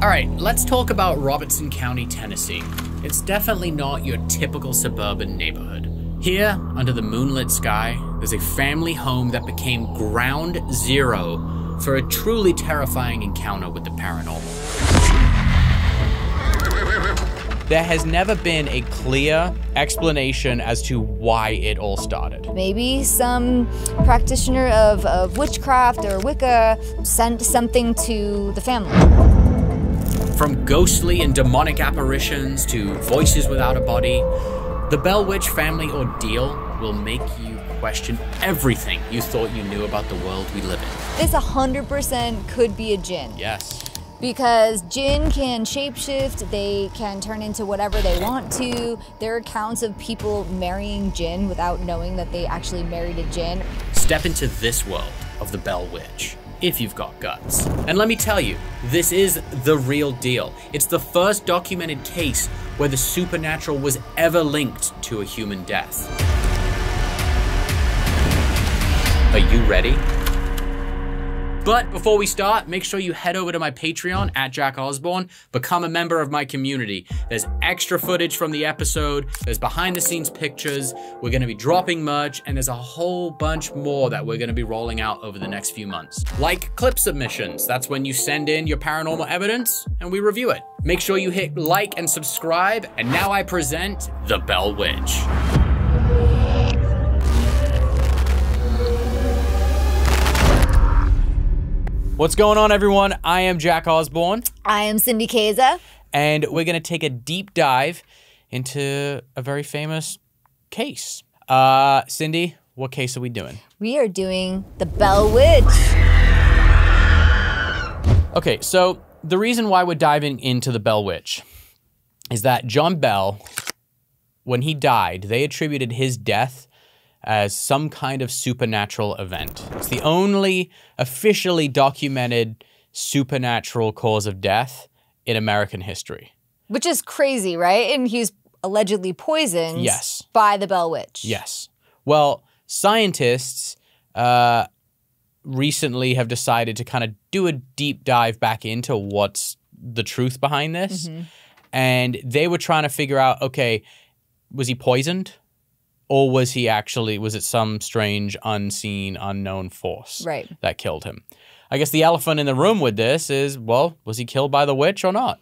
All right, let's talk about Robertson County, Tennessee. It's definitely not your typical suburban neighborhood. Here, under the moonlit sky, there's a family home that became ground zero for a truly terrifying encounter with the paranormal. There has never been a clear explanation as to why it all started. Maybe some practitioner of witchcraft or Wicca sent something to the family. From ghostly and demonic apparitions to voices without a body, the Bell Witch family ordeal will make you question everything you thought you knew about the world we live in. This 100% could be a Djinn. Yes. Because Djinn can shapeshift, they can turn into whatever they want to. There are accounts of people marrying Djinn without knowing that they actually married a Djinn. Step into this world of the Bell Witch, if you've got guts. And let me tell you, this is the real deal. It's the first documented case where the supernatural was ever linked to a human death. Are you ready? But before we start, make sure you head over to my Patreon at Jack Osbourne, become a member of my community. There's extra footage from the episode, there's behind the scenes pictures, we're gonna be dropping merch, and there's a whole bunch more that we're gonna be rolling out over the next few months. Like clip submissions, that's when you send in your paranormal evidence and we review it. Make sure you hit like and subscribe, and now I present The Bell Witch. What's going on, everyone? I am Jack Osbourne. I am Cindy Kaza. And we're going to take a deep dive into a very famous case. Cindy, what case are we doing? We are doing the Bell Witch. Okay, so the reason why we're diving into the Bell Witch is that John Bell, when he died, they attributed his death as some kind of supernatural event. It's the only officially documented supernatural cause of death in American history. Which is crazy, right? And he was allegedly poisoned by the Bell Witch. Yes. Well, scientists recently have decided to kind of do a deep dive back into what's the truth behind this. Mm-hmm. And they were trying to figure out, okay, was he poisoned? Or was it some strange, unseen, unknown force that killed him? I guess the elephant in the room with this is, well, was he killed by the witch or not?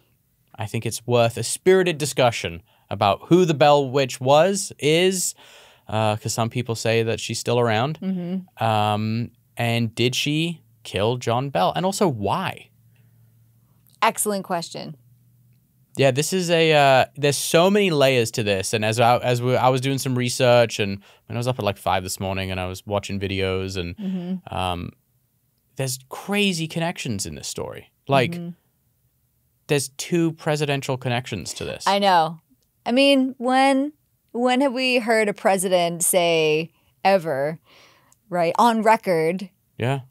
I think it's worth a spirited discussion about who the Bell Witch is, because some people say that she's still around. Mm-hmm. And did she kill John Bell? And also, why? Excellent question. Yeah, this is there's so many layers to this. And as I was doing some research, and I was up at like 5 this morning and I was watching videos, and there's crazy connections in this story. Like, there's 2 presidential connections to this. I know. I mean, when have we heard a president say ever, right, on record, that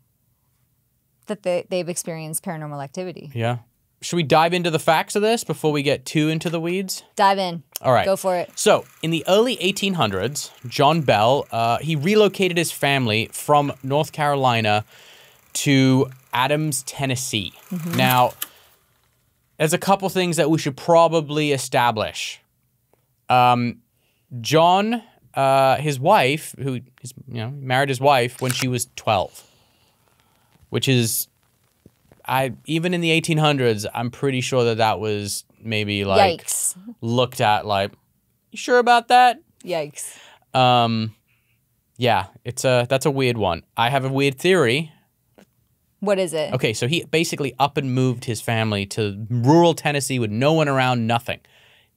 they've experienced paranormal activity? Yeah. Should we dive into the facts of this before we get too into the weeds? Dive in. All right. Go for it. So, in the early 1800s, John Bell, he relocated his family from North Carolina to Adams, Tennessee. Mm-hmm. Now, there's a couple things that we should probably establish. John, his wife, married his wife when she was 12, which is... even in the 1800s, I'm pretty sure that was maybe like yikes. Looked at like, you sure about that? Yikes. Yeah, that's a weird one. I have a weird theory. What is it? Okay, so he basically up and moved his family to rural Tennessee with no one around, nothing.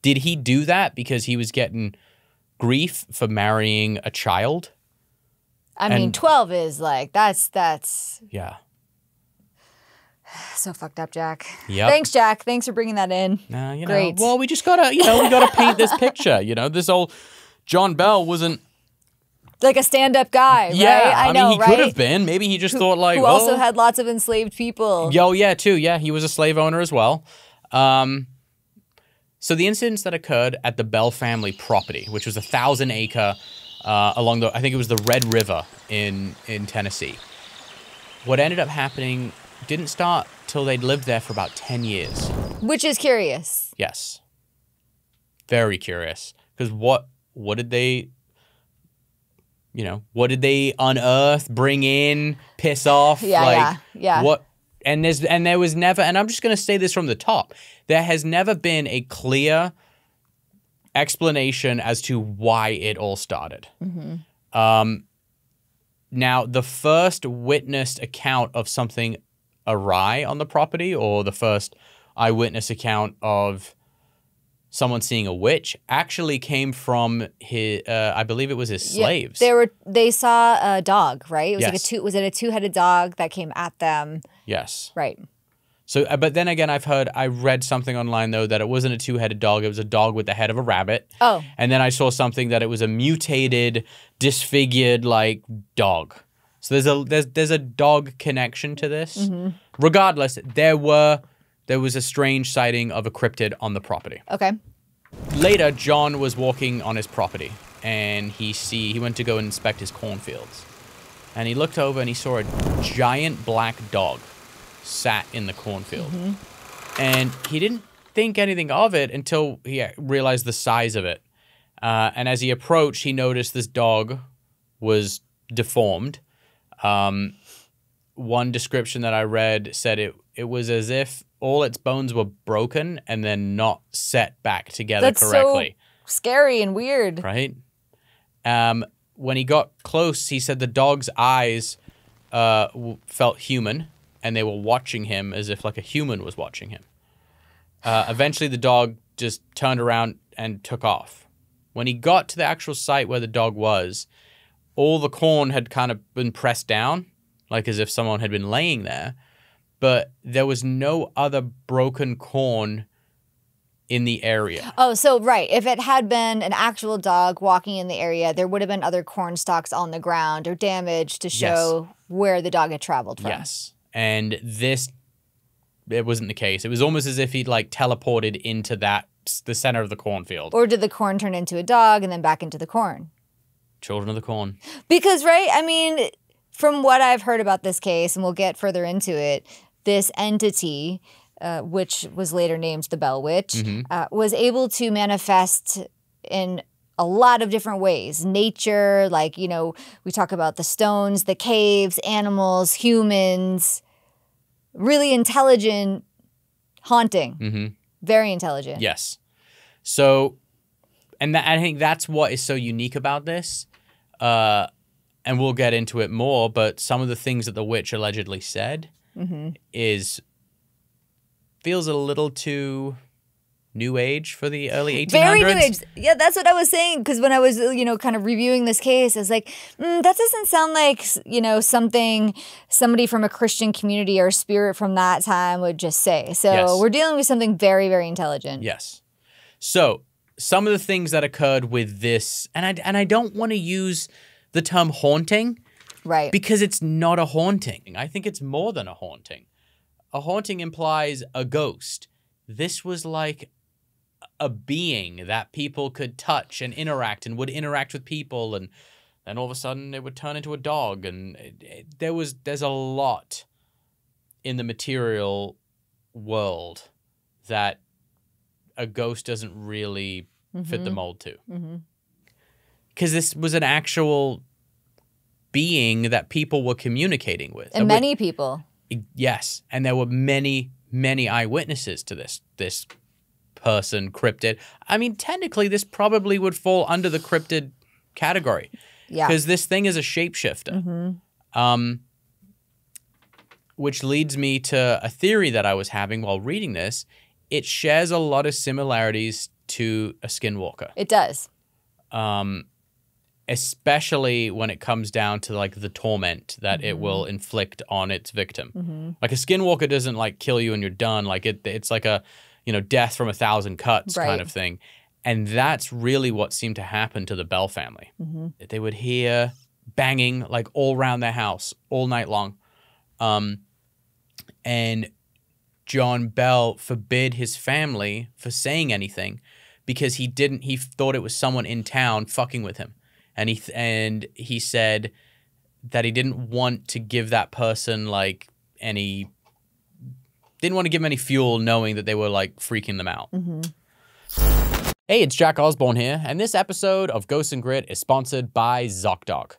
Did he do that because he was getting grief for marrying a child? I mean, 12 is like, that's... Yeah. So fucked up, Jack. Yep. Thanks, Jack. Thanks for bringing that in. Great. Well, we just gotta, we gotta paint this picture. This old John Bell wasn't like a stand-up guy, right? I mean, he could have been. Maybe he just thought like, who also had lots of enslaved people. Yeah, too. Yeah, he was a slave owner as well. So the incidents that occurred at the Bell family property, which was 1,000-acre along I think it was the Red River in Tennessee. What ended up happening didn't start till they'd lived there for about 10 years. Which is curious. Yes. Very curious. Because what did they, what did they unearth, bring in, piss off? Yeah. What? And there was never, and I'm just going to say this from the top, there has never been a clear explanation as to why it all started. Now, the first witnessed account of something awry on the property, or the first eyewitness account of someone seeing a witch, actually came from his, I believe it was his slaves. They saw a dog, right? It was Yes. was it a two-headed dog that came at them? Yes. Right. So, but then again, I read something online, though, that it wasn't a two-headed dog. It was a dog with the head of a rabbit. Oh. And then I saw something that it was a mutated, disfigured, dog. So there's a dog connection to this. Regardless, there was a strange sighting of a cryptid on the property. Okay. Later, John was walking on his property, and he went to go and inspect his cornfields. And he looked over and he saw a giant black dog sat in the cornfield. And he didn't think anything of it until he realized the size of it. And as he approached, he noticed this dog was deformed. One description that I read said it was as if all its bones were broken and then not set back together correctly. So scary and weird. Right? When he got close, he said the dog's eyes felt human, and they were watching him as if like a human was watching him. Eventually, the dog just turned around and took off. When he got to the actual site where the dog was, all the corn had kind of been pressed down, like as if someone had been laying there, but there was no other broken corn in the area. Oh, so right. If it had been an actual dog walking in the area, there would have been other corn stalks on the ground or damage to show where the dog had traveled from. Yes. And it wasn't the case. It was almost as if he'd teleported into the center of the cornfield. Or did the corn turn into a dog and then back into the corn? Children of the corn. Because, right, I mean, from what I've heard about this case, and we'll get further into it, this entity, which was later named the Bell Witch, was able to manifest in a lot of different ways. Nature, we talk about the stones, the caves, animals, humans, really intelligent haunting. Very intelligent. Yes. So, and I think that's what is so unique about this. And we'll get into it more, but some of the things that the witch allegedly said feels a little too New Age for the early 1800s. Very New Age. Yeah, that's what I was saying. Because when I was, kind of reviewing this case, I was like, that doesn't sound like, something somebody from a Christian community or spirit from that time would just say. So we're dealing with something very, very intelligent. Yes. So some of the things that occurred with this, and I don't want to use the term haunting. Right. Because it's not a haunting. I think it's more than a haunting. A haunting implies a ghost. This was like a being that people could touch and interact and would interact with people, and then all of a sudden it would turn into a dog. And there's a lot in the material world that a ghost doesn't really fit the mold to. Because this was an actual being that people were communicating with. And many people. Yes. And there were many, many eyewitnesses to this person, cryptid. I mean, technically, this probably would fall under the cryptid category. Yeah. Because this thing is a shapeshifter. Which leads me to a theory that I was having while reading this. It shares a lot of similarities to a skinwalker. It does. Especially when it comes down to the torment that it will inflict on its victim. Like a skinwalker doesn't kill you and you're done. It's like a death from 1,000 cuts kind of thing. And that's really what seemed to happen to the Bell family. They would hear banging all around their house all night long. And John Bell forbid his family for saying anything because he thought it was someone in town fucking with him. And he said that he didn't want to give that person any didn't want to give them any fuel knowing that they were like freaking them out. Hey, it's Jack Osbourne here, and this episode of Ghosts and Grit is sponsored by ZocDoc.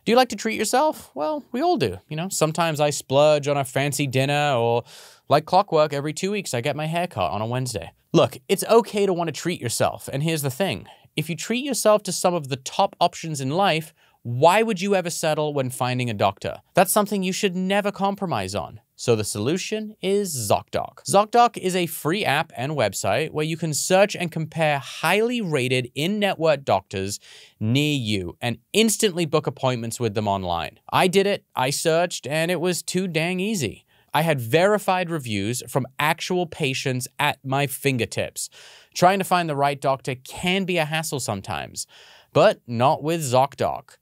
Do you like to treat yourself? Well, we all do. You know, sometimes I splurge on a fancy dinner, or like clockwork, every 2 weeks I get my hair cut on a Wednesday. Look, it's okay to want to treat yourself, and here's the thing. If you treat yourself to some of the top options in life, why would you ever settle when finding a doctor? That's something you should never compromise on. So the solution is ZocDoc. ZocDoc is a free app and website where you can search and compare highly rated in-network doctors near you and instantly book appointments with them online. I did it, I searched, and it was too dang easy. I had verified reviews from actual patients at my fingertips. Trying to find the right doctor can be a hassle sometimes, but not with ZocDoc.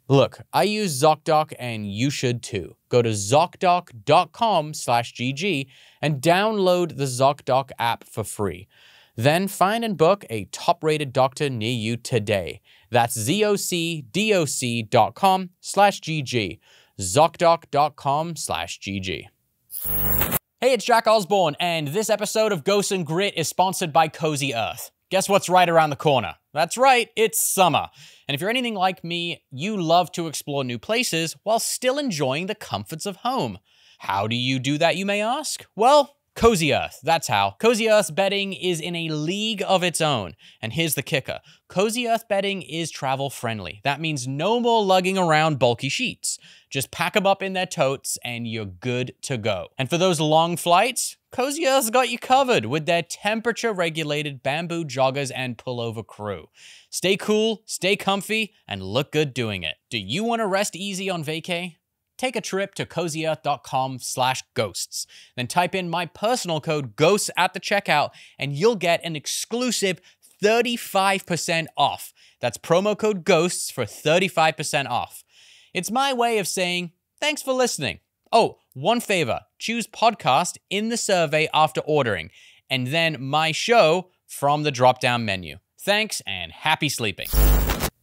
Look, I use ZocDoc and you should too. Go to ZocDoc.com/GG and download the ZocDoc app for free. Then find and book a top-rated doctor near you today. That's ZocDoc.com/GG. ZocDoc.com/GG. Hey, it's Jack Osbourne, and this episode of Ghosts and Grit is sponsored by Cozy Earth. Guess what's right around the corner? That's right, it's summer. And if you're anything like me, you love to explore new places while still enjoying the comforts of home. How do you do that, you may ask? Well, Cozy Earth, that's how. Cozy Earth's bedding is in a league of its own. And here's the kicker. Cozy Earth bedding is travel friendly. That means no more lugging around bulky sheets. Just pack them up in their totes and you're good to go. And for those long flights, Cozy Earth's got you covered with their temperature-regulated bamboo joggers and pullover crew. Stay cool, stay comfy, and look good doing it. Do you want to rest easy on vacay? Take a trip to CozyEarth.com/ghosts. Then type in my personal code GHOSTS at the checkout, and you'll get an exclusive 35% off. That's promo code GHOSTS for 35% off. It's my way of saying, thanks for listening. Oh, one favor, choose podcast in the survey after ordering, and then my show from the drop-down menu. Thanks, and happy sleeping.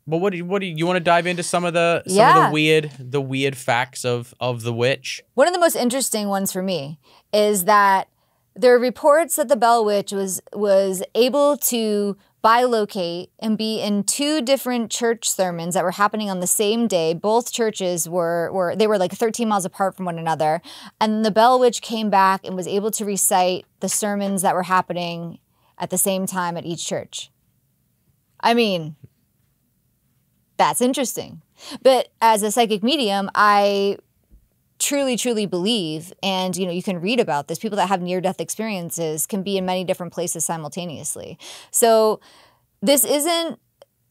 But what do you want to dive into some of the weird facts of the witch? One of the most interesting ones for me is that there are reports that the Bell Witch was able to bilocate and be in two different church sermons that were happening on the same day. Both churches were like 13 miles apart from one another. And the Bell Witch came back and was able to recite the sermons that were happening at the same time at each church. I mean, that's interesting. But as a psychic medium, I truly, truly believe, and you can read about this, people that have near-death experiences can be in many different places simultaneously. So this isn't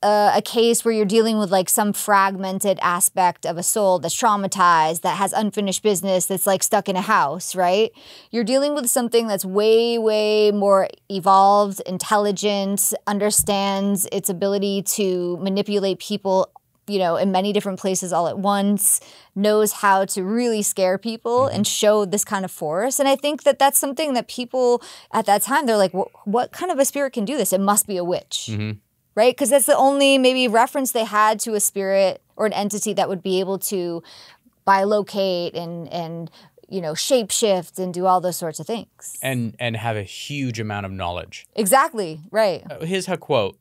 a case where you're dealing with like some fragmented aspect of a soul that's traumatized, that has unfinished business, that's like stuck in a house, right? You're dealing with something that's way, way more evolved, intelligent, understands its ability to manipulate people in many different places all at once, knows how to really scare people and show this kind of force. And I think that that's something that people at that time, they're like, what kind of a spirit can do this? It must be a witch, right? Because that's the only maybe reference they had to a spirit or an entity that would be able to bilocate and shapeshift and do all those sorts of things. And have a huge amount of knowledge. Exactly, right. Here's her quote.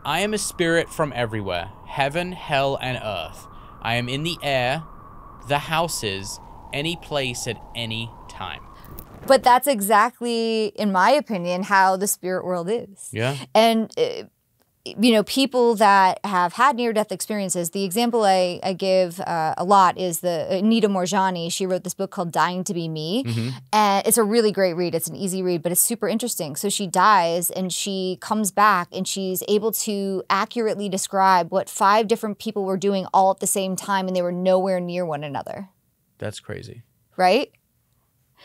I am a spirit from everywhere, heaven, hell, and earth. I am in the air, the houses, any place at any time. But that's exactly, in my opinion, how the spirit world is. Yeah. And people that have had near-death experiences, the example I give a lot is the Anita Morjani. She wrote this book called Dying to Be Me. And it's a really great read. It's an easy read, but it's super interesting. So she dies and she comes back and she's able to accurately describe what 5 different people were doing all at the same time, and they were nowhere near one another. That's crazy. Right?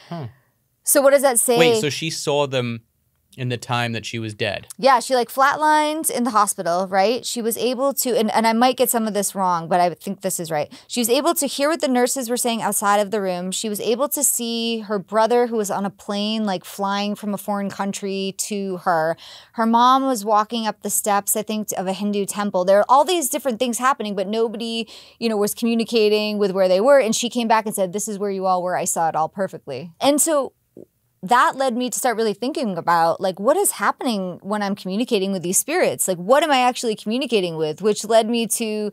Huh. So what does that say? Wait, so she saw them in the time that she was dead. Yeah, she like flatlined in the hospital, right? She was able to, and I might get some of this wrong, but I think this is right. She was able to hear what the nurses were saying outside of the room. She was able to see her brother who was on a plane, like flying from a foreign country to her. Her mom was walking up the steps, I think, of a Hindu temple. There are all these different things happening, but nobody, was communicating with where they were. And she came back and said, this is where you all were. I saw it all perfectly. And so that led me to start really thinking about, like, what is happening when I'm communicating with these spirits? Like, what am I actually communicating with? Which led me to,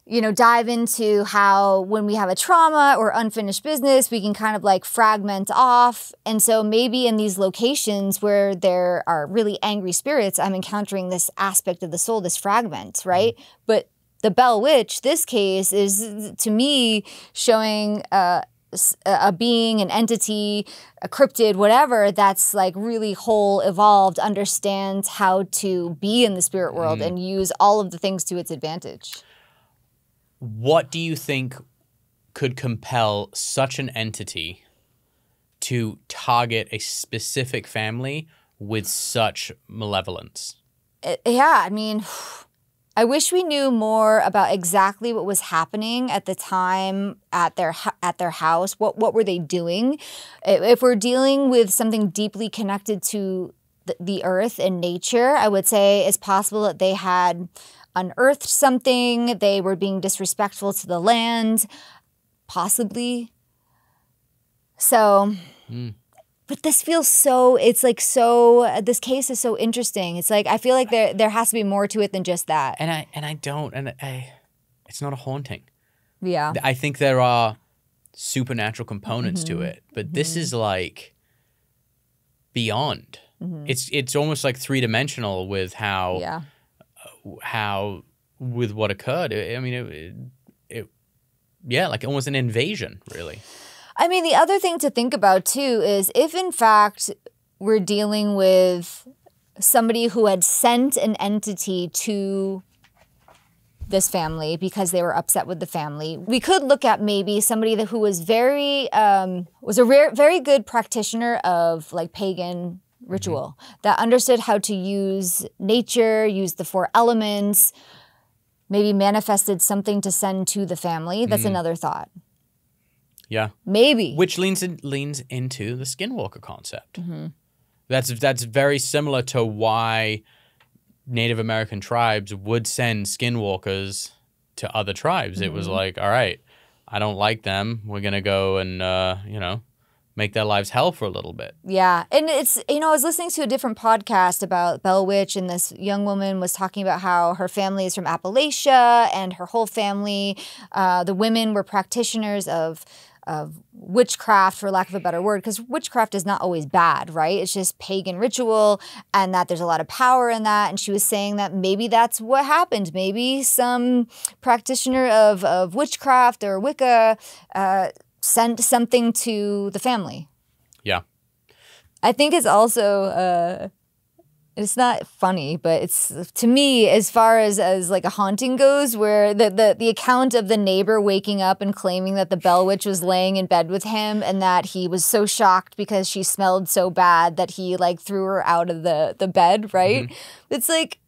you know, dive into how when we have a trauma or unfinished business, we can kind of like fragment off. And so maybe in these locations where there are really angry spirits, I'm encountering this aspect of the soul, this fragment, right? But the Bell Witch, this case, is to me showing a being, an entity, a cryptid, whatever, that's like really whole, evolved, understands how to be in the spirit world and use all of the things to its advantage. What do you think could compel such an entity to target a specific family with such malevolence? Yeah, I mean, I wish we knew more about exactly what was happening at the time at their house. What were they doing? If we're dealing with something deeply connected to the earth and nature, I would say it's possible that they had unearthed something. They were being disrespectful to the land, possibly. So... But this feels so, it's like so, this case is so interesting. It's like, I feel like there has to be more to it than just that. It's not a haunting. Yeah. I think there are supernatural components to it, but this is like beyond. It's almost like three-dimensional with how with what occurred. I mean, like almost an invasion, really. I mean, the other thing to think about, too, is if, in fact, we're dealing with somebody who had sent an entity to this family because they were upset with the family, we could look at maybe somebody who was very good practitioner of, like, pagan ritual, that understood how to use nature, use the 4 elements, maybe manifested something to send to the family. That's another thought. Yeah, maybe, which leans into the Skinwalker concept. That's very similar to why Native American tribes would send Skinwalkers to other tribes. It was like, all right, I don't like them. We're gonna go and make their lives hell for a little bit. Yeah, and it's I was listening to a different podcast about Bell Witch, and this young woman was talking about how her family is from Appalachia, and her whole family, the women were practitioners of witchcraft, for lack of a better word, because witchcraft is not always bad, right? It's just pagan ritual, and that there's a lot of power in that. And she was saying that maybe that's what happened. Maybe some practitioner of witchcraft or Wicca sent something to the family. Yeah. I think it's also... it's not funny, but it's, to me, as far as like a haunting goes, where the account of the neighbor waking up and claiming that the Bell Witch was laying in bed with him and that he was so shocked because she smelled so bad that he like threw her out of the bed, right? It's like,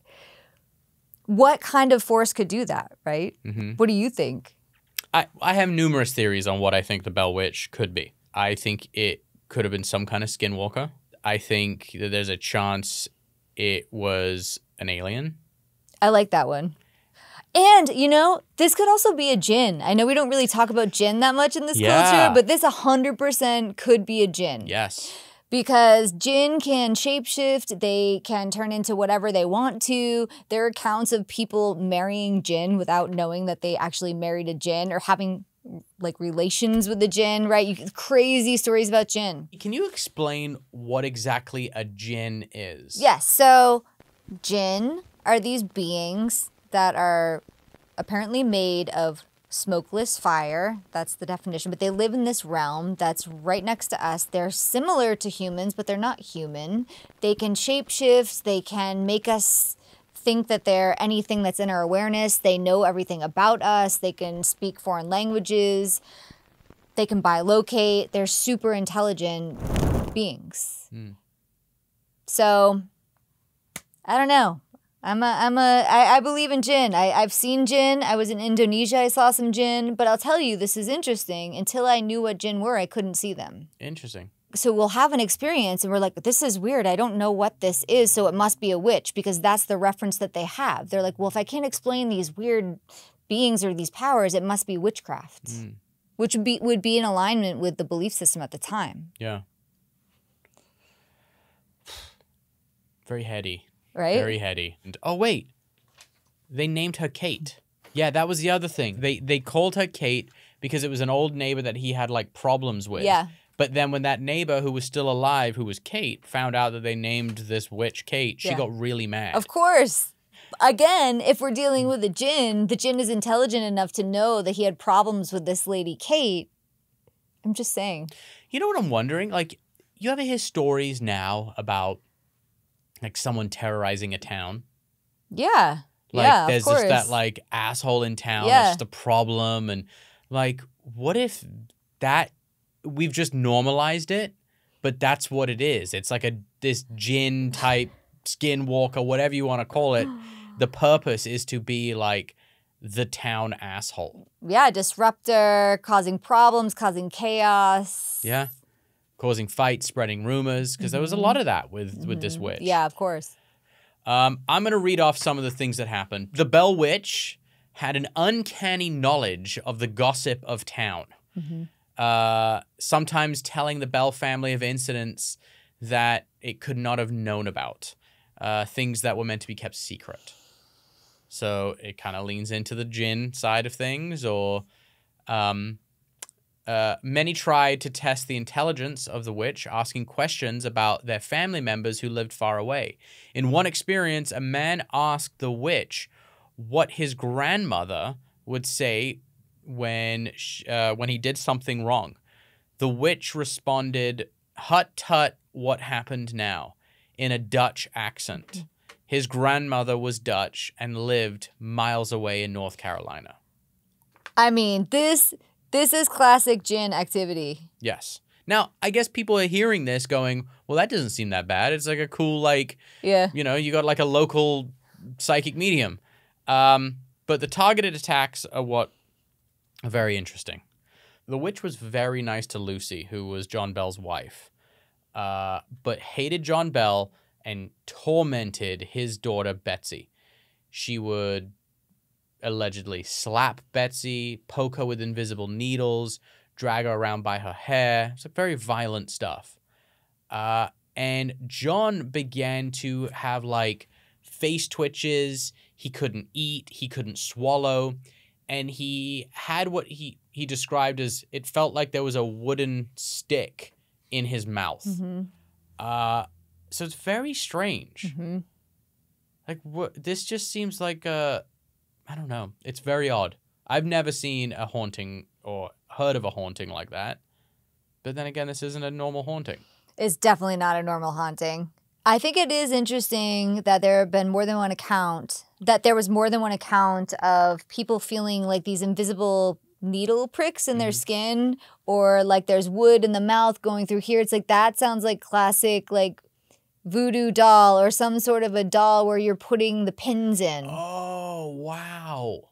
what kind of force could do that, right? What do you think? I have numerous theories on what I think the Bell Witch could be. I think it could have been some kind of Skinwalker. I think that there's a chance it was an alien. I like that one. And, this could also be a Djinn. I know we don't really talk about Djinn that much in this culture, but this 100% could be a Djinn. Yes. Because Djinn can shapeshift, they can turn into whatever they want to. There are accounts of people marrying Djinn without knowing that they actually married a Djinn, or having like relations with the Djinn, right? Crazy stories about Djinn. Can you explain what exactly a Djinn is? Yes, so Djinn are these beings that are apparently made of smokeless fire. That's the definition. But they live in this realm that's right next to us. They're similar to humans, but they're not human. They can shapeshift. They can make us think that they're anything that's in our awareness. They know everything about us. They can speak foreign languages. They can bilocate. They're super intelligent beings. So, I don't know. I believe in Djinn. I've seen Djinn. I was in Indonesia. I saw some Djinn. But I'll tell you, this is interesting. Until I knew what Djinn were, I couldn't see them. Interesting. So we'll have an experience and we're like, this is weird. I don't know what this is, so it must be a witch, because that's the reference that they have. They're like, well, if I can't explain these weird beings or these powers, it must be witchcraft, which would be in alignment with the belief system at the time. Yeah. Very heady. Right? Very heady. And, oh, wait. They named her Kate. Yeah, that was the other thing. They called her Kate because it was an old neighbor that he had, like, problems with. Yeah. But then when that neighbor who was still alive, who was Kate, found out that they named this witch Kate, she got really mad. Of course. Again, if we're dealing with the Djinn is intelligent enough to know that he had problems with this lady Kate. I'm just saying. You know what I'm wondering? Like, you ever hear stories now about, like, someone terrorizing a town? Yeah. Like, yeah, there's of course. just that, like, asshole in town that's just a problem. And, like, what if that, we've just normalized it, but that's what it is. It's like this Djinn type Skinwalker, whatever you want to call it. The purpose is to be, like, the town asshole. Yeah, disruptor, causing problems, causing chaos. Yeah. Causing fights, spreading rumors, because there was a lot of that with this witch. Yeah, of course. I'm going to read off some of the things that happened. The Bell Witch had an uncanny knowledge of the gossip of town. Sometimes telling the Bell family of incidents that it could not have known about. Things that were meant to be kept secret. So it kind of leans into the Djinn side of things, or many tried to test the intelligence of the witch, asking questions about their family members who lived far away. In one experience, a man asked the witch what his grandmother would say when he did something wrong. The witch responded, "Hut tut, what happened now?" in a Dutch accent. His grandmother was Dutch and lived miles away in North Carolina. I mean, this is classic Djinn activity. Yes. Now, I guess people are hearing this going, well, that doesn't seem that bad. It's like a cool, like, you know, you got like a local psychic medium. But the targeted attacks are what are very interesting. The witch was very nice to Lucy, who was John Bell's wife, but hated John Bell and tormented his daughter, Betsy. She would allegedly slap Betsy, poke her with invisible needles, drag her around by her hair. It's like very violent stuff. And John began to have like face twitches. He couldn't eat. He couldn't swallow. And he had what he described as, it felt like there was a wooden stick in his mouth. So it's very strange. Like, what? This just seems like I don't know. It's very odd. I've never seen a haunting or heard of a haunting like that. But then again, this isn't a normal haunting. It's definitely not a normal haunting. I think it is interesting that there have been more than one account, that there was more than one account of people feeling like these invisible needle pricks in their skin, or like there's wood in the mouth going through here. It's like, that sounds like classic, like, voodoo doll or some sort of a doll where you're putting the pins in. Oh, wow.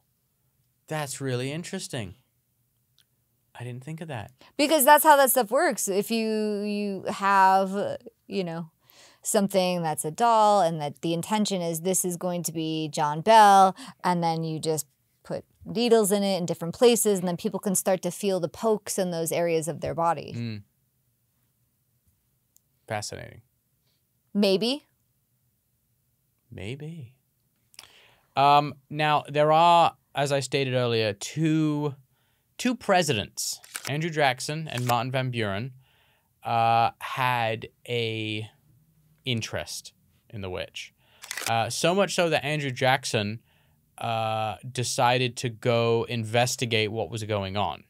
That's really interesting. I didn't think of that. Because that's how that stuff works. If you have, you know, something that's a doll and that the intention is this is going to be John Bell, and then you just put needles in it in different places, and then people can start to feel the pokes in those areas of their body. Fascinating. Maybe. Now, there are, as I stated earlier, two presidents, Andrew Jackson and Martin Van Buren, had a interest in the witch. So much so that Andrew Jackson decided to go investigate what was going on.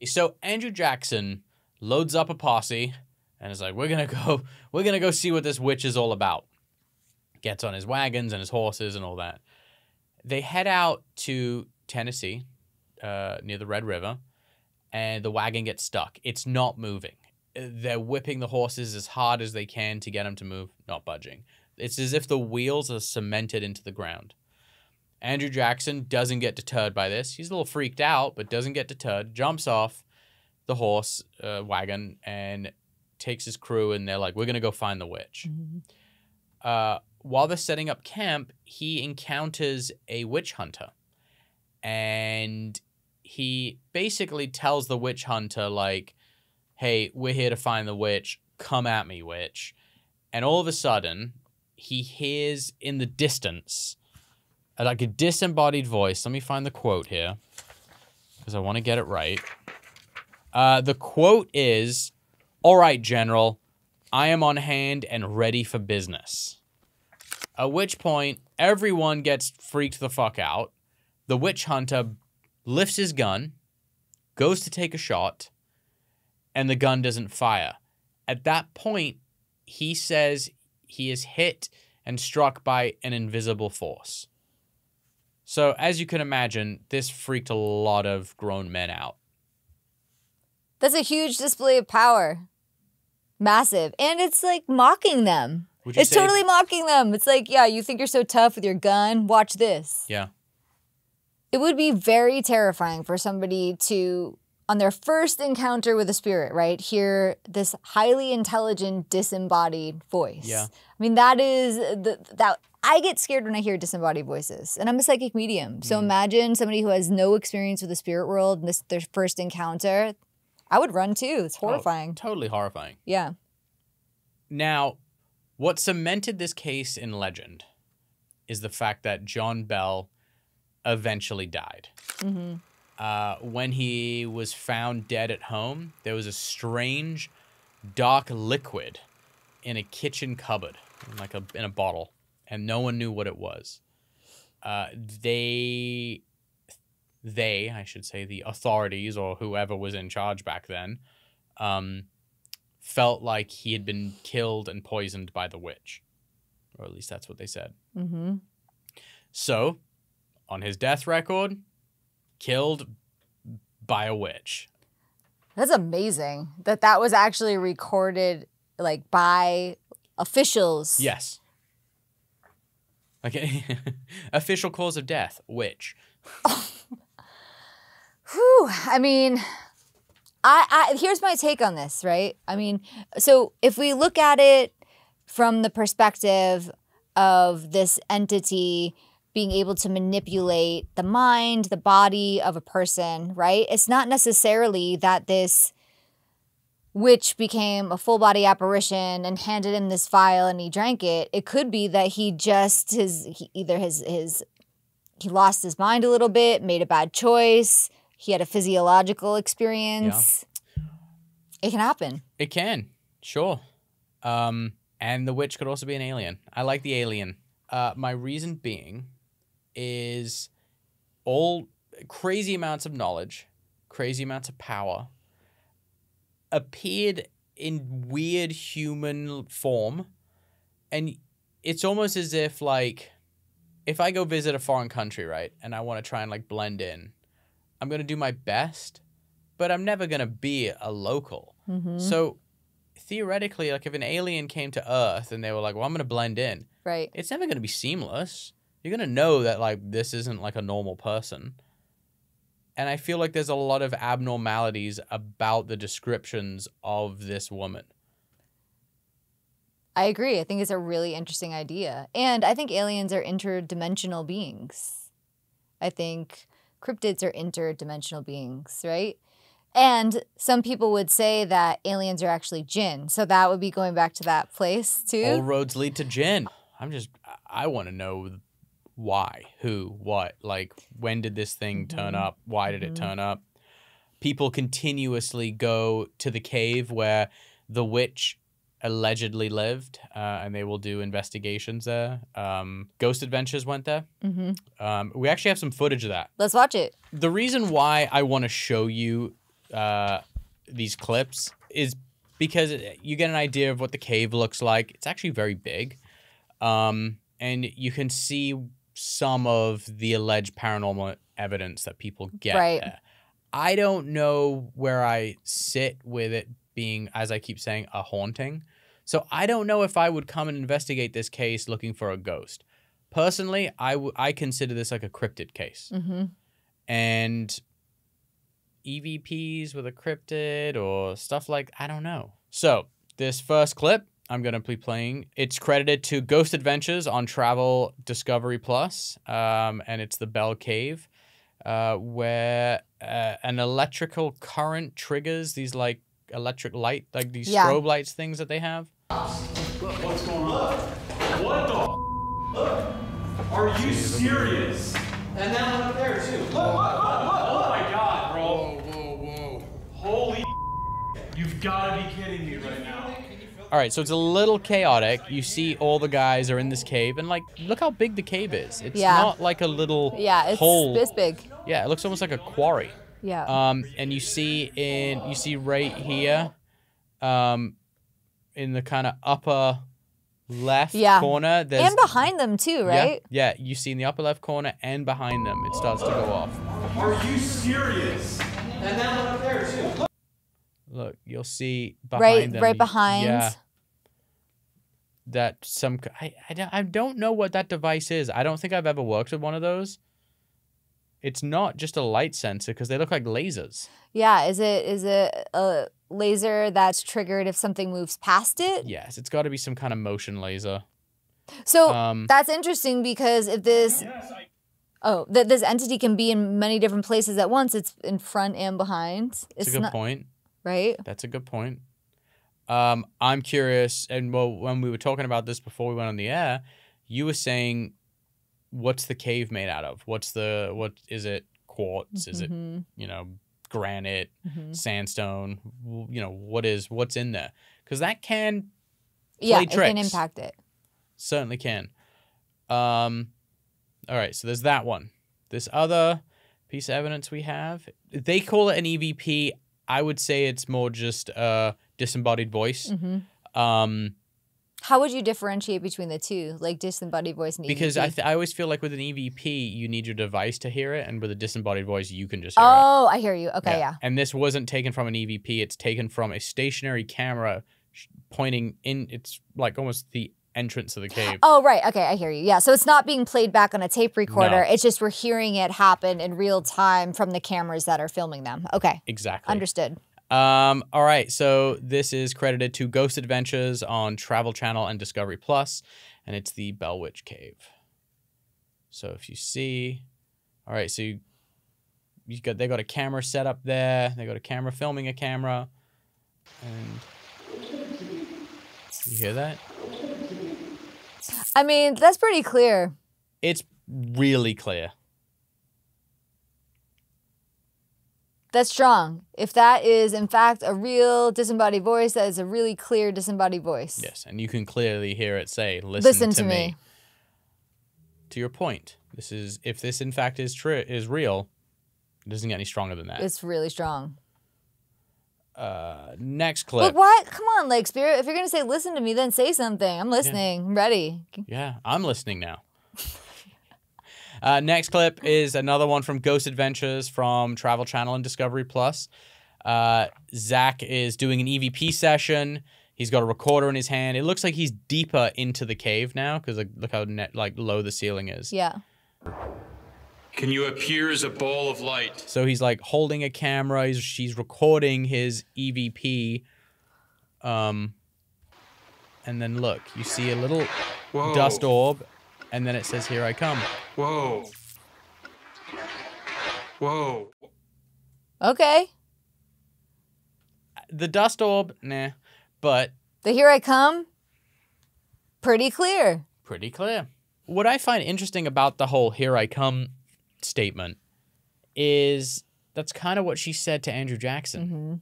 So Andrew Jackson loads up a posse and is like, we're gonna go see what this witch is all about. Gets on his wagons and his horses and all that. They head out to Tennessee, near the Red River, and the wagon gets stuck. It's not moving. They're whipping the horses as hard as they can to get them to move, not budging. It's as if the wheels are cemented into the ground. Andrew Jackson doesn't get deterred by this. He's a little freaked out, but doesn't get deterred. Jumps off the horse wagon and takes his crew, and they're like, we're going to go find the witch. While they're setting up camp, he encounters a witch hunter. And he basically tells the witch hunter, like, hey, we're here to find the witch. Come at me, witch. And all of a sudden, he hears in the distance like a disembodied voice. Let me find the quote here because I want to get it right. The quote is, "All right, General, I am on hand and ready for business." At which point, everyone gets freaked the fuck out. The witch hunter lifts his gun, goes to take a shot, and the gun doesn't fire. At that point, he says he is hit and struck by an invisible force. So, as you can imagine, this freaked a lot of grown men out. That's a huge display of power. Massive. And it's like mocking them. It's totally mocking them. It's like, yeah, you think you're so tough with your gun? Watch this. Yeah. It would be very terrifying for somebody to, on their first encounter with a spirit, right, hear this highly intelligent, disembodied voice. Yeah. I mean, that is, that I get scared when I hear disembodied voices. And I'm a psychic medium. So imagine somebody who has no experience with the spirit world and this their first encounter. I would run too. It's horrifying. Oh, totally horrifying. Yeah. Now, what cemented this case in legend is the fact that John Bell eventually died. When he was found dead at home, there was a strange, dark liquid in a kitchen cupboard, like in a bottle, and no one knew what it was. They, I should say, the authorities or whoever was in charge back then, felt like he had been killed and poisoned by the witch. Or at least that's what they said. So, on his death record, killed by a witch. That's amazing that that was actually recorded, like, by officials. Yes. Okay. Official cause of death, witch. Whew. I mean, here's my take on this, right? I mean, so if we look at it from the perspective of this entity being able to manipulate the mind, the body of a person, right? It's not necessarily that this witch became a full body apparition and handed him this vial and he drank it. It could be that he just he lost his mind a little bit, made a bad choice. He had a physiological experience. Yeah. It can happen. It can, sure. And the witch could also be an alien. I like the alien. My reason being is all crazy amounts of knowledge, crazy amounts of power, appeared in weird human form. And it's almost as if, like, if I go visit a foreign country, right, and I want to try and, like, blend in, I'm going to do my best, but I'm never going to be a local. So theoretically, like, if an alien came to Earth and they were like, well, I'm going to blend in, right, it's never going to be seamless. You're going to know that, like, this isn't, like, a normal person. And I feel like there's a lot of abnormalities about the descriptions of this woman. I agree. I think it's a really interesting idea. And I think aliens are interdimensional beings. I think cryptids are interdimensional beings, right? And some people would say that aliens are actually Djinn. So that would be going back to that place, too. All roads lead to Djinn. I want to know why, who, what, like, when did this thing turn up? Why did it turn up? People continuously go to the cave where the witch allegedly lived, and they will do investigations there. Ghost Adventures went there. We actually have some footage of that. Let's watch it. The reason why I want to show you these clips is because you get an idea of what the cave looks like. It's actually very big. And you can see some of the alleged paranormal evidence that people get there. I don't know where I sit with it being, as I keep saying, a haunting. So I don't know if I would come and investigate this case looking for a ghost. Personally, I consider this like a cryptid case. And EVPs with a cryptid or stuff like, I don't know. So this first clip I'm going to be playing, it's credited to Ghost Adventures on Travel Discovery Plus, and it's the Bell Cave, where an electrical current triggers these, like, electric light, like these strobe lights things that they have. What's going on? What the Are you serious? And that one up there too. Look. Oh my god, bro. Whoa. Holy You've got to be kidding me right now. All right, so it's a little chaotic. You see all the guys are in this cave, and like, look how big the cave is. It's not like a little hole. It's big. Yeah, it looks almost like a quarry. Yeah. And you see right here, in the kind of upper left corner. And behind them too, right? Yeah, you see in the upper left corner and behind them, it starts to go off. Are you serious? And that one up there too. Look, you'll see behind them. Right behind. Yeah. That I don't know what that device is. I don't think I've ever worked with one of those. It's not just a light sensor because they look like lasers. Yeah, is it a laser that's triggered if something moves past it? Yes, it's got to be some kind of motion laser. So that's interesting because if this this entity can be in many different places at once, it's in front and behind. It's a good point. Right? That's a good point. I'm curious, and when we were talking about this before we went on the air, you were saying, what's the cave made out of? What is it? Quartz? Is it, granite, sandstone? What's in there? Because that can play tricks. It can impact it. Certainly can. All right, so there's that one. This other piece of evidence we have, they call it an EVP. I would say it's more just a disembodied voice. How would you differentiate between the two, like disembodied voice and EVP? Because I always feel like with an EVP, you need your device to hear it, and with a disembodied voice, you can just hear it. Oh, I hear you. Okay, yeah. And this wasn't taken from an EVP. It's taken from a stationary camera pointing in. It's like almost the entrance of the cave. Oh, right. Okay, I hear you. Yeah, so it's not being played back on a tape recorder. No. It's just we're hearing it happen in real time from the cameras that are filming them. Okay. Exactly. Understood. All right, so this is credited to Ghost Adventures on Travel Channel and Discovery Plus, and it's the Bell Witch Cave. So if you see, all right, so they got a camera set up there. They got a camera filming a camera, and you hear that? I mean, that's pretty clear. It's really clear. That's strong. If that is, in fact, a real disembodied voice, that is a really clear disembodied voice. Yes, and you can clearly hear it say, listen to me. To your point, if this in fact is real, it doesn't get any stronger than that. It's really strong. Next clip. But what? Come on, like, Spirit. If you're going to say listen to me, then say something. I'm listening. I'm ready. Yeah, I'm listening now. Next clip is another one from Ghost Adventures from Travel Channel and Discovery Plus. Zach is doing an EVP session. He's got a recorder in his hand. It looks like he's deeper into the cave now because look how low the ceiling is. Yeah. Can you appear as a ball of light? So he's like holding a camera. She's recording his EVP. And then look, you see a little dust orb. And then it says, "Here I come." Whoa. Okay. The dust orb, nah. But the "Here I come," pretty clear. Pretty clear. What I find interesting about the whole "Here I come" statement is that's kind of what she said to Andrew Jackson. Mm-hmm.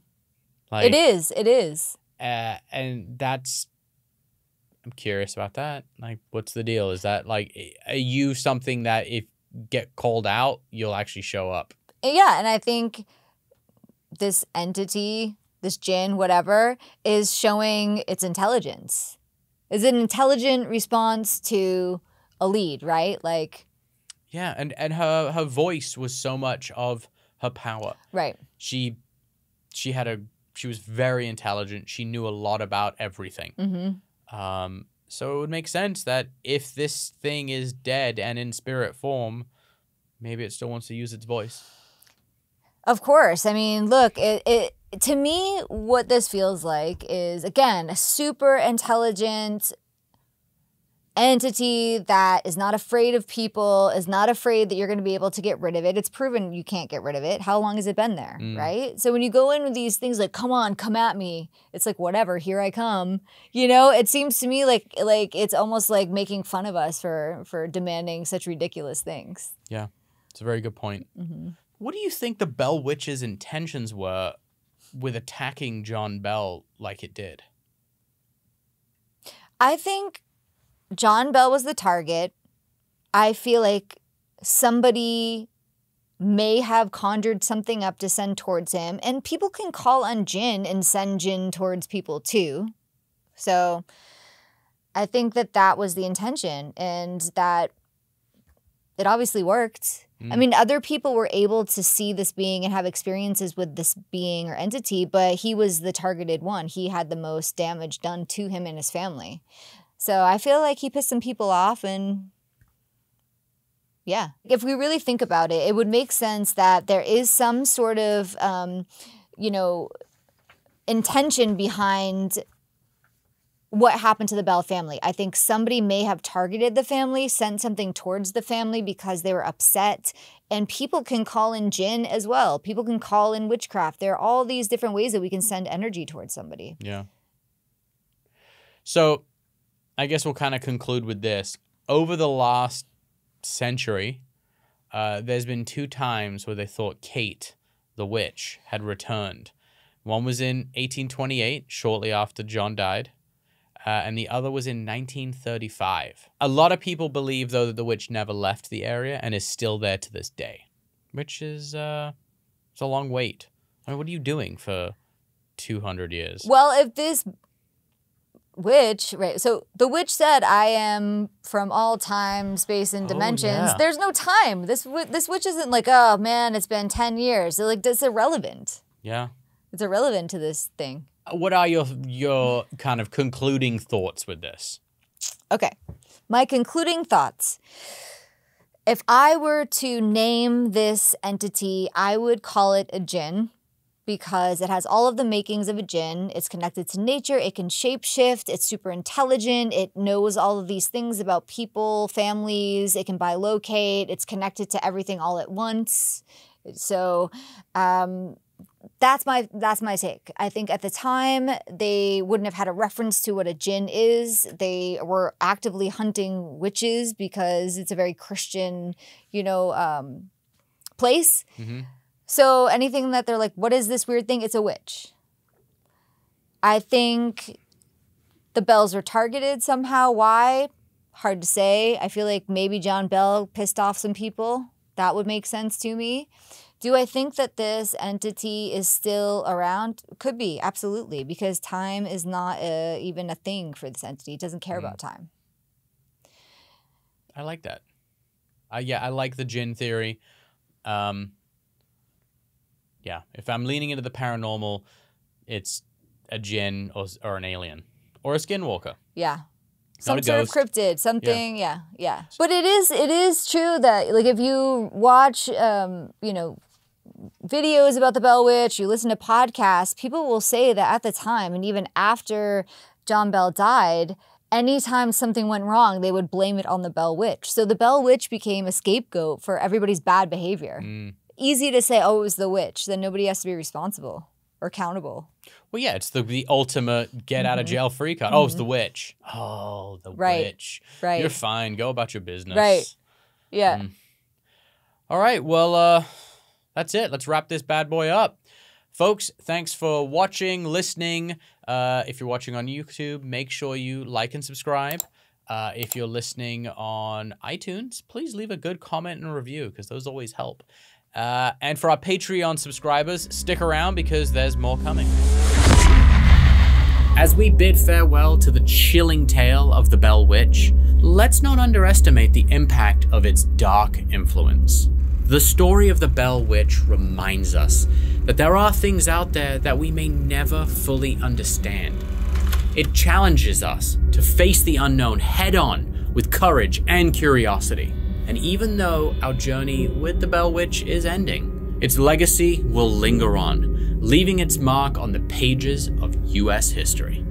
Like, it is. And that's... I'm curious about that. Like, what's the deal? Is that like, are you something that if get called out, you'll actually show up? Yeah, and I think this entity, this Djinn, whatever, is showing its intelligence. Is an intelligent response to a lead, right? Like, yeah, and her voice was so much of her power. Right. She was very intelligent. She knew a lot about everything. Mm-hmm. So it would make sense that if this thing is dead and in spirit form, maybe it still wants to use its voice. Of course. I mean, look, it to me, what this feels like is, again, a super intelligent entity that is not afraid of people, is not afraid that you're going to be able to get rid of it. It's proven you can't get rid of it. How long has it been there, right? So when you go in with these things like, come on, come at me, it's like, whatever, here I come. You know, it seems to me like it's almost like making fun of us for demanding such ridiculous things. Yeah, it's a very good point. What do you think the Bell Witch's intentions were with attacking John Bell like it did? I think John Bell was the target. I feel like somebody may have conjured something up to send towards him. And people can call on Djinn and send Djinn towards people too. So I think that was the intention, and that it obviously worked. I mean, other people were able to see this being and have experiences with this being or entity, but he was the targeted one. He had the most damage done to him and his family. So I feel like he pissed some people off, and yeah. If we really think about it, it would make sense that there is some sort of, you know, intention behind what happened to the Bell family. I think somebody may have targeted the family, sent something towards the family because they were upset. And people can call in Djinn as well. People can call in witchcraft. There are all these different ways that we can send energy towards somebody. Yeah. So I guess we'll kind of conclude with this. Over the last century, there's been 2 times where they thought Kate, the witch, had returned. One was in 1828, shortly after John died. And the other was in 1935. A lot of people believe, though, that the witch never left the area and is still there to this day, which is it's a long wait. I mean, what are you doing for 200 years? Well, if this witch, right, so the witch said, I am from all time, space, and dimensions. Yeah. There's no time. This witch isn't like, oh, man, it's been 10 years. They're like, that's irrelevant. Yeah. It's irrelevant to this thing. What are your kind of concluding thoughts with this? Okay. My concluding thoughts. If I were to name this entity, I would call it a Djinn, because it has all of the makings of a Djinn. It's connected to nature. It can shapeshift. It's super intelligent. It knows all of these things about people, families. It can bilocate. It's connected to everything all at once. So, that's my take. I think at the time, they wouldn't have had a reference to what a Djinn is. They were actively hunting witches because it's a very Christian, you know, place. So anything that they're like, what is this weird thing? It's a witch. I think the Bells were targeted somehow. Why? Hard to say. I feel like maybe John Bell pissed off some people. That would make sense to me. Do I think that this entity is still around? Could be, absolutely, because time is not even a thing for this entity. It doesn't care about time. I like that. Yeah, I like the Djinn theory. Yeah, if I'm leaning into the paranormal, it's a Djinn or an alien or a Skinwalker. Yeah. Not Some sort of ghost. cryptid, something, yeah. But it is true that, like, if you watch, you know, videos about the Bell Witch, you listen to podcasts, people will say that at the time and even after John Bell died, anytime something went wrong, they would blame it on the Bell Witch. So the Bell Witch became a scapegoat for everybody's bad behavior. Easy to say, oh, it was the witch. Then nobody has to be responsible or accountable. Well, yeah, it's the ultimate get out of jail free card. Oh, it's the witch. Oh, the witch. Right. You're fine. Go about your business. Right. Yeah. All right. Well, that's it. Let's wrap this bad boy up. Folks, thanks for watching, listening. If you're watching on YouTube, make sure you like and subscribe. If you're listening on iTunes, please leave a good comment and review, because those always help. And for our Patreon subscribers, stick around because there's more coming. As we bid farewell to the chilling tale of the Bell Witch, let's not underestimate the impact of its dark influence. The story of the Bell Witch reminds us that there are things out there that we may never fully understand. It challenges us to face the unknown head-on with courage and curiosity. And even though our journey with the Bell Witch is ending, its legacy will linger on, leaving its mark on the pages of US history.